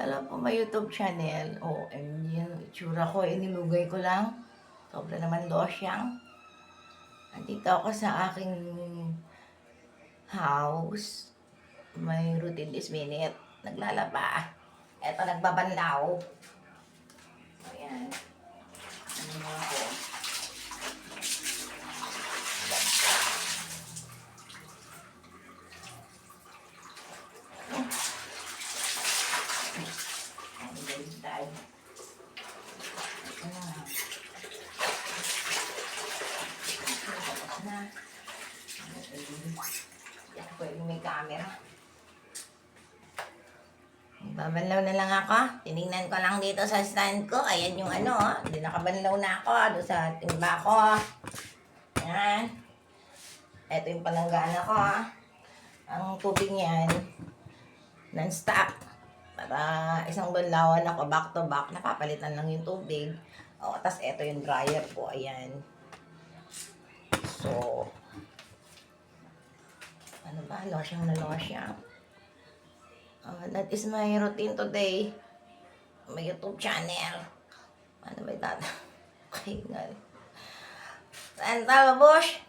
Hello po, may YouTube channel. OMG, yung itsura ko, inilugay ko lang. Sobra naman losyang. Andito ako sa aking house. May routine this minute. Naglalaba. Eto, nagbabanlaw. Ayan. Ano mo ako? Ano ba yung style? Tapos na. Hindi ako pwede may camera. Babanlaw na lang ako. Tinignan ko lang dito sa stand ko. Ayan yung ano, hindi nakabanlaw na ako. Doon sa timba ko. Ayan. Ito yung palanggana ko. Ang tubig niyan, non-stop. Para isang banlawan ako, back to back. Napapalitan lang yung tubig. Tapos ito yung dryer ko. Ayan. So, ano ba? Losyang na losyang. That is my routine today. My YouTube channel. Ano ba ito? Okay, nga. Saan tama, Bosh?